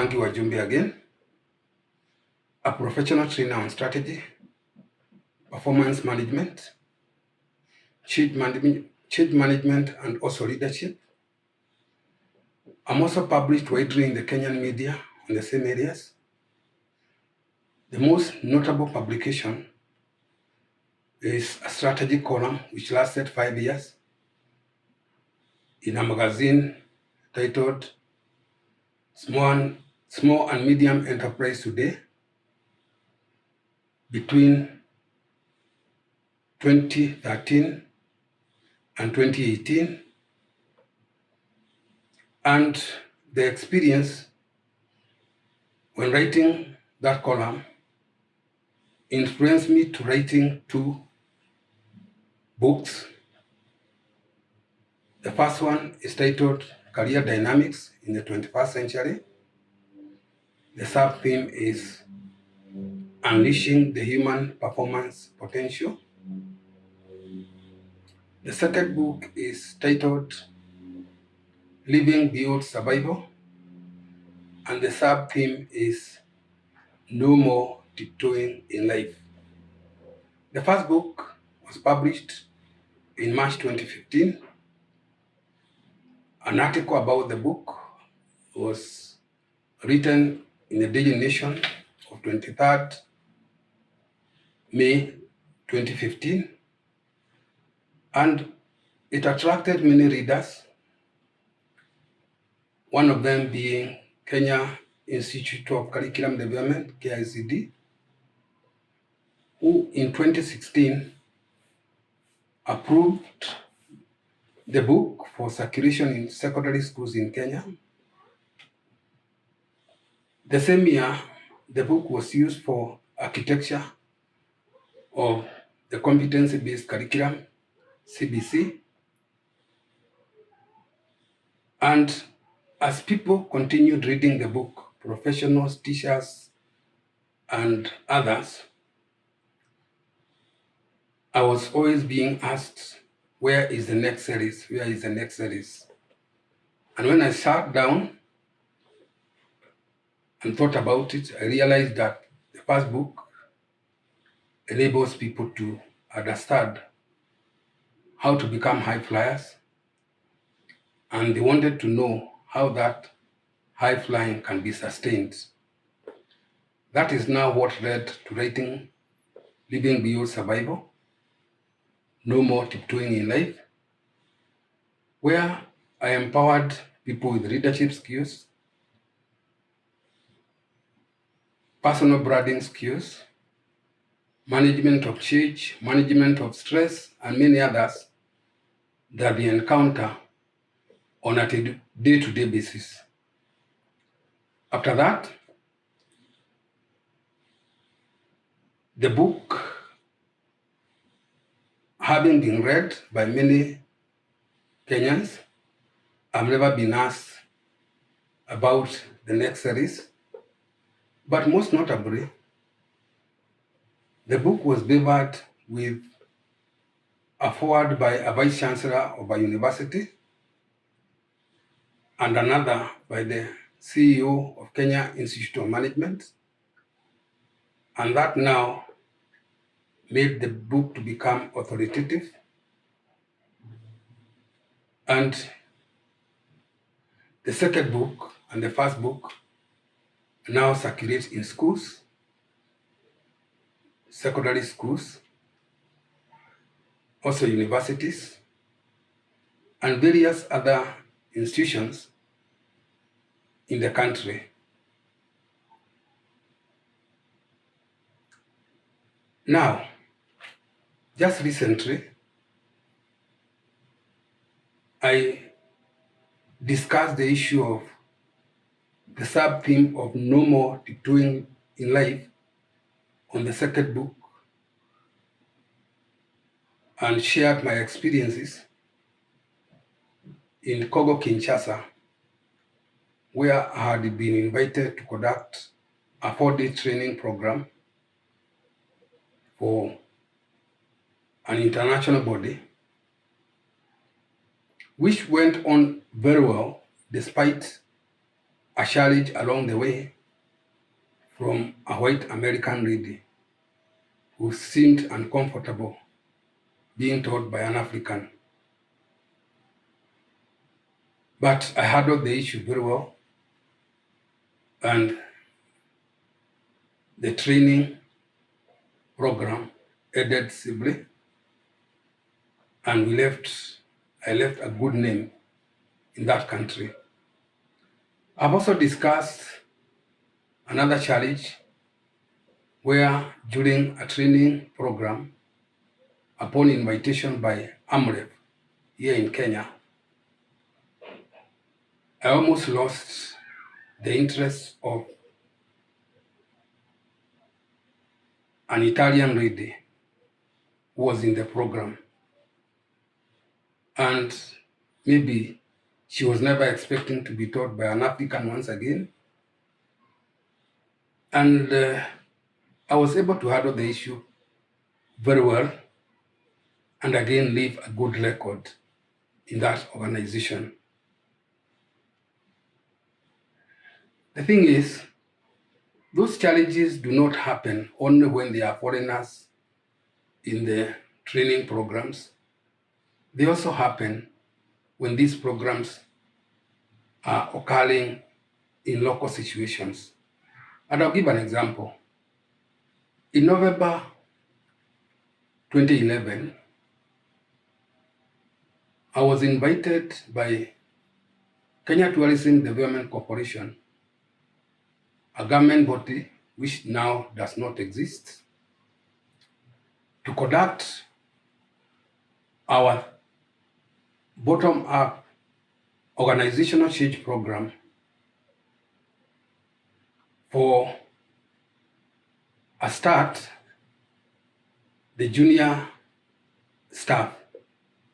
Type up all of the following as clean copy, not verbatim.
Mwangi Wajumbe again, a professional trainer on strategy, performance management, change management, and also leadership. I'm also published widely in the Kenyan media on the same areas. The most notable publication is a strategy column which lasted 5 years in a magazine titled Small and Medium Enterprise Today between 2013 and 2018. And the experience when writing that column influenced me to writing 2 books. The first one is titled Career Dynamics in the 21st Century. The sub-theme is Unleashing the Human Performance Potential. The second book is titled Living Beyond Survival, and the sub-theme is No More Tiptoeing in Life. The first book was published in March 2015. An article about the book was written in the Daily Nation of 23rd May 2015, and it attracted many readers, one of them being Kenya Institute of Curriculum Development, KICD, who in 2016 approved the book for circulation in secondary schools in Kenya. The same year, the book was used for architecture of the competency-based curriculum, CBC. And as people continued reading the book, professionals, teachers, and others, I was always being asked, where is the next series? Where is the next series? And when I sat down and thought about it, I realized that the first book enables people to understand how to become high flyers, and they wanted to know how that high flying can be sustained. That is now what led to writing Living Beyond Survival, No More Tiptoeing in Life, where I empowered people with leadership skills, personal branding skills, management of change, management of stress, and many others that we encounter on a day-to-day basis. After that, the book, having been read by many Kenyans, I've never been asked about the next series. But most notably, the book was delivered with a foreword by a vice chancellor of a university and another by the CEO of Kenya Institute of Management. And that now made the book to become authoritative. And the second book and the first book now circulate in schools, secondary schools, also universities, and various other institutions in the country. Now, just recently, I discussed the issue of the sub-theme of No More Tiptoeing in Life on the second book and shared my experiences in Kogo, Kinshasa, where I had been invited to conduct a 4-day training program for an international body, which went on very well despite a challenge along the way from a white American lady who seemed uncomfortable being taught by an African. But I handled the issue very well, and the training program ended safely, and I left a good name in that country. I've also discussed another challenge where during a training program, upon invitation by AMREF here in Kenya, I almost lost the interest of an Italian lady who was in the program. And maybe she was never expecting to be taught by an African once again. And I was able to handle the issue very well and again leave a good record in that organization. The thing is, those challenges do not happen only when there are foreigners in the training programs. They also happen when these programs are occurring in local situations. And I'll give an example. In November 2011, I was invited by Kenya Tourism Development Corporation, a government body which now does not exist, to conduct our bottom-up organizational change program for a start, the junior staff,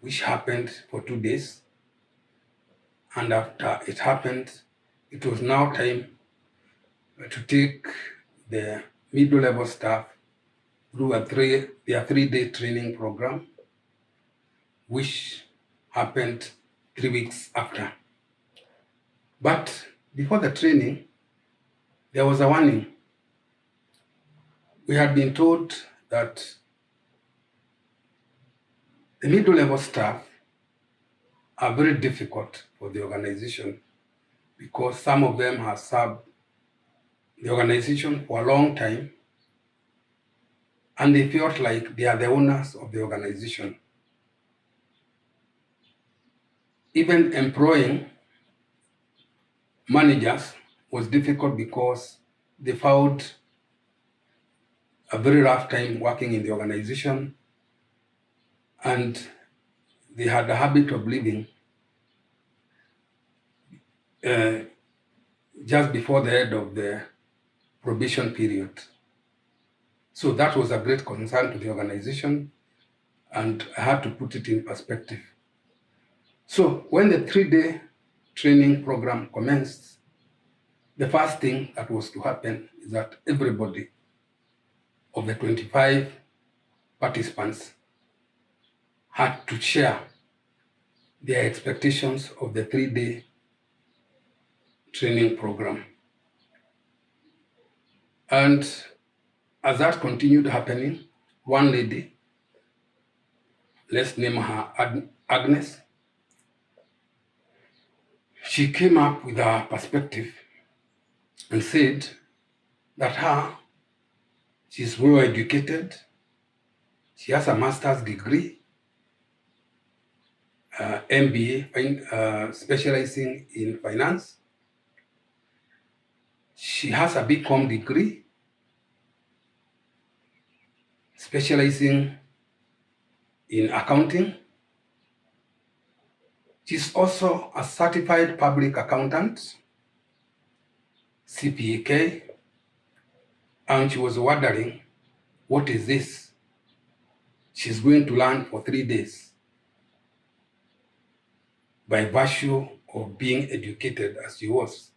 which happened for 2 days. And after it happened, it was now time to take the middle level staff through their 3-day training program, which happened 3 weeks after. But before the training, there was a warning. We had been told that the middle level staff are very difficult for the organization because some of them have served the organization for a long time and they felt like they are the owners of the organization. Even employing managers was difficult because they found a very rough time working in the organization, and they had a habit of leaving just before the end of the probation period. So that was a great concern to the organization, and I had to put it in perspective. So when the 3-day training program commenced, the first thing that was to happen is that everybody of the 25 participants had to share their expectations of the 3-day training program. And as that continued happening, one lady, let's name her Agnes, she came up with a perspective and said that she's well educated, she has a master's degree, MBA, specializing in finance. She has a BCom degree, specializing in accounting. She's also a certified public accountant, CPAK, and she was wondering, what is this she's going to learn for 3 days by virtue of being educated as she was?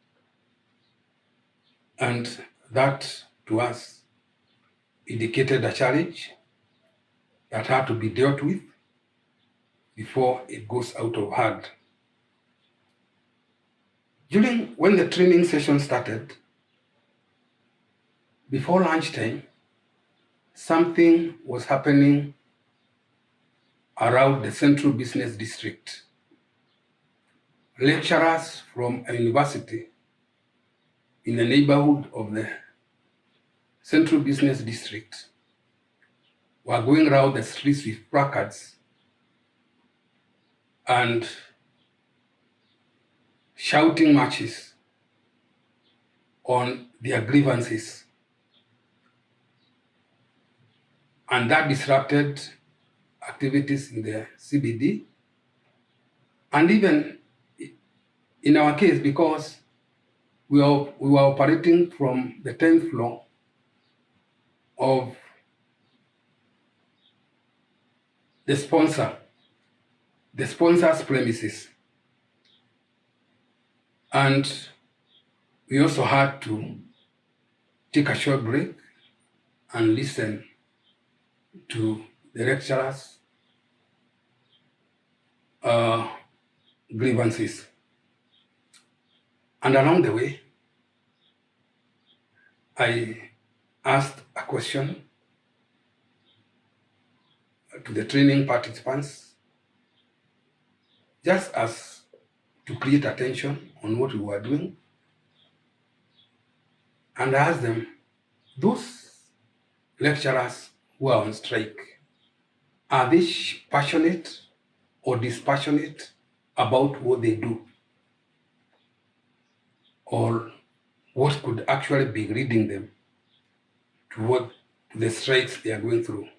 And that, to us, indicated a challenge that had to be dealt with before it goes out of hand. When the training session started, before lunchtime, something was happening around the central business district. Lecturers from a university in the neighborhood of the central business district were going around the streets with placards and shouting matches on their grievances. And that disrupted activities in the CBD. And even in our case, because we were operating from the 10th floor of the sponsor's premises. And we also had to take a short break and listen to the lecturers' grievances. And along the way, I asked a question to the training participants, just as to create attention on what we were doing. And I asked them, those lecturers who are on strike, are they passionate or dispassionate about what they do? Or what could actually be leading them to the strikes they are going through?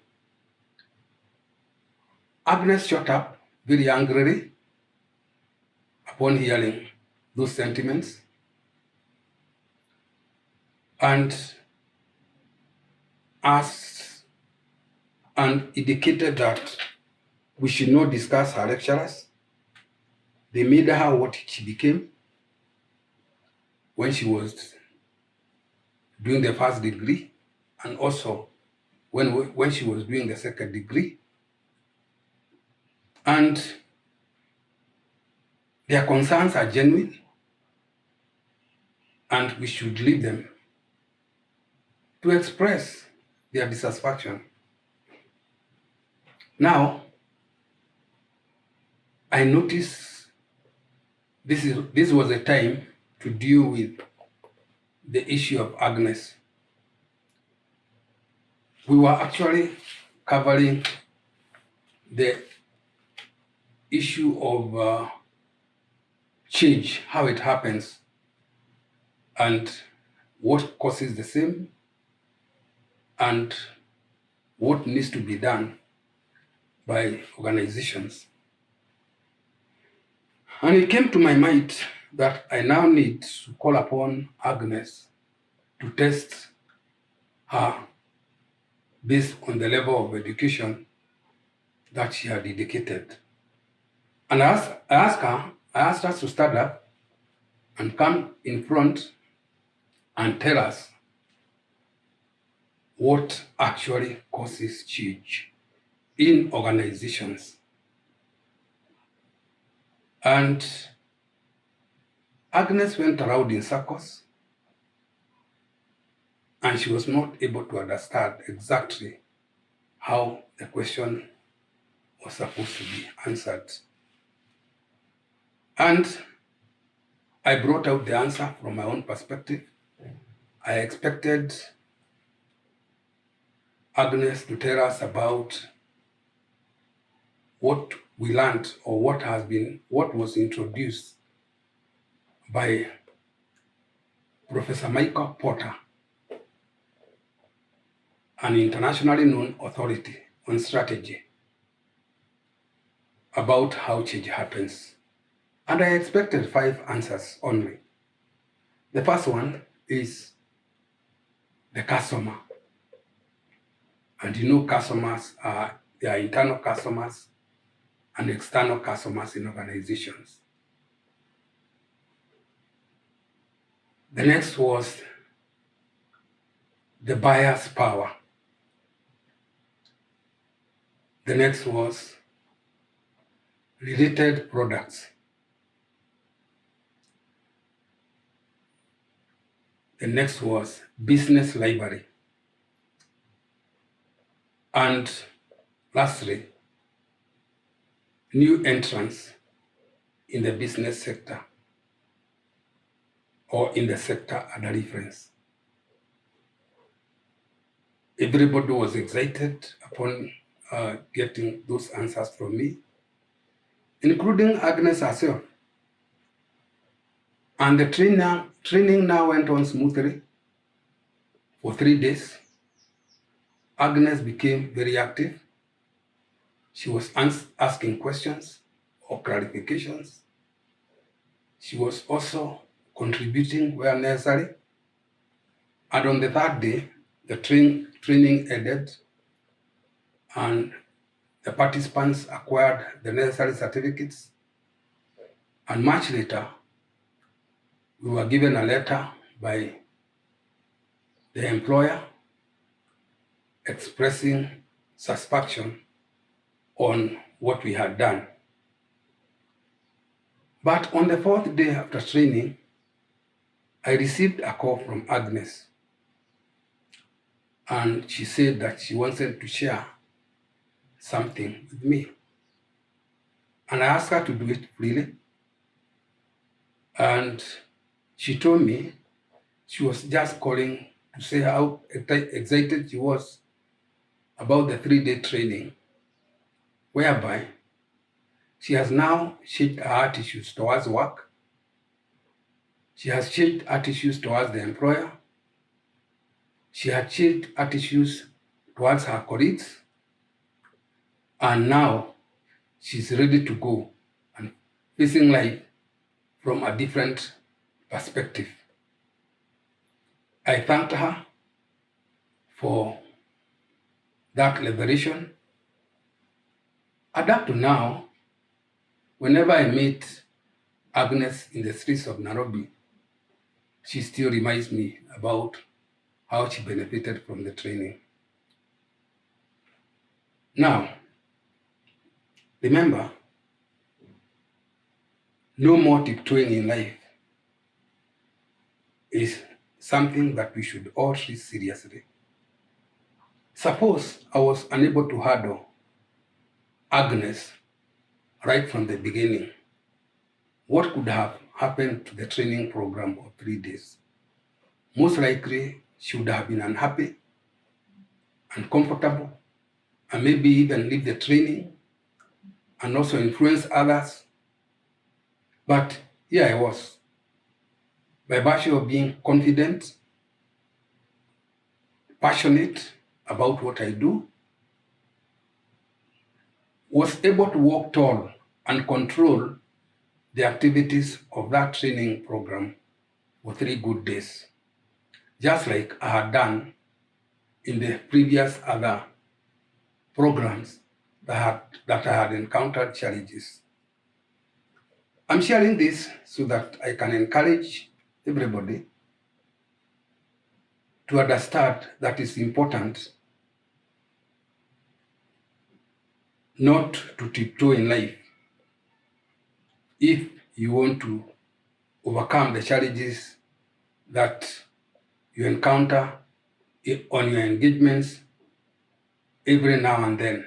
Agnes shot up very angrily upon hearing those sentiments, and asked and indicated that we should not discuss her lecturers. They made her what she became when she was doing the first degree, and also when she was doing the second degree. And their concerns are genuine, and we should leave them to express their dissatisfaction. Now, I noticed this was a time to deal with the issue of Agnes. We were actually covering the issue of change, how it happens, and what causes the same, and what needs to be done by organizations. And it came to my mind that I now need to call upon Agnes to test her based on the level of education that she had indicated. And I asked her to stand up and come in front and tell us what actually causes change in organizations. And Agnes went around in circles, and she was not able to understand exactly how the question was supposed to be answered. And I brought out the answer from my own perspective. I expected Agnes to tell us about what we learned, or what was introduced by Professor Michael Porter, an internationally known authority on strategy, about how change happens. And I expected 5 answers only. The first one is the customer. And you know, customers are internal customers and external customers in organizations. The next was the buyer's power. The next was related products. The next was business library. And lastly, new entrants in the business sector or in the sector under reference. Everybody was excited upon getting those answers from me, including Agnes herself. And the training now went on smoothly for 3 days. Agnes became very active. She was asking questions or clarifications. She was also contributing where necessary. And on the third day, the training ended and the participants acquired the necessary certificates. And much later, we were given a letter by the employer expressing satisfaction on what we had done. But on the fourth day after training, I received a call from Agnes, and she said that she wanted to share something with me. And I asked her to do it freely. And she told me she was just calling to say how excited she was about the 3-day training, whereby she has now shaped her attitudes towards work. She has shaped attitudes towards the employer. She had shaped attitudes towards her colleagues. And now she's ready to go and facing life from a different perspective. I thanked her for that liberation. And up to now, whenever I meet Agnes in the streets of Nairobi, she still reminds me about how she benefited from the training. Now, remember, no more tiptoeing in life is something that we should all treat seriously. Suppose I was unable to handle Agnes right from the beginning. What could have happened to the training program of 3 days? Most likely, she would have been unhappy, uncomfortable, and maybe even leave the training and also influence others. But here I was, by virtue of being confident, passionate about what I do, was able to walk tall and control the activities of that training program for 3 good days, just like I had done in the previous other programs that I had encountered challenges. I'm sharing this so that I can encourage everybody to understand that it's important not to tiptoe in life if you want to overcome the challenges that you encounter on your engagements every now and then.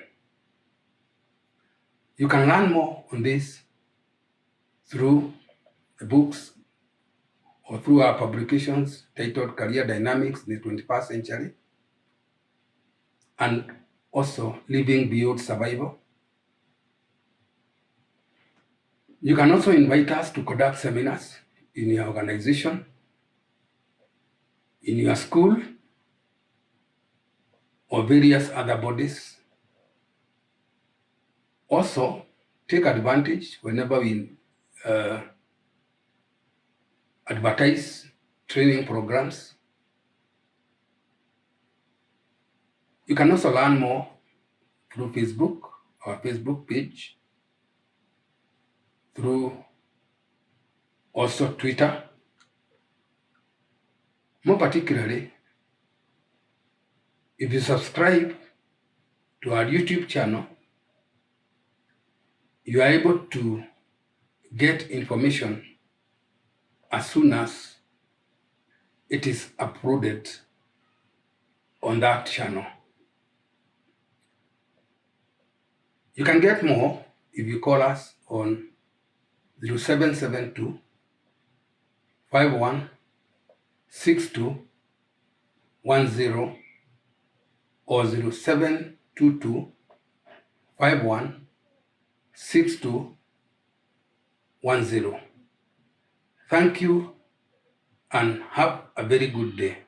You can learn more on this through the books or through our publications titled Career Dynamics in the 21st Century and also Living Beyond Survival. You can also invite us to conduct seminars in your organization, in your school, or various other bodies. Also, take advantage whenever we advertise training programs. You can also learn more through Facebook, our Facebook page, through also Twitter. More particularly, if you subscribe to our YouTube channel, you are able to get information as soon as it is uploaded on that channel. You can get more if you call us on 0772 516210 or 0722 516210. Thank you and have a very good day.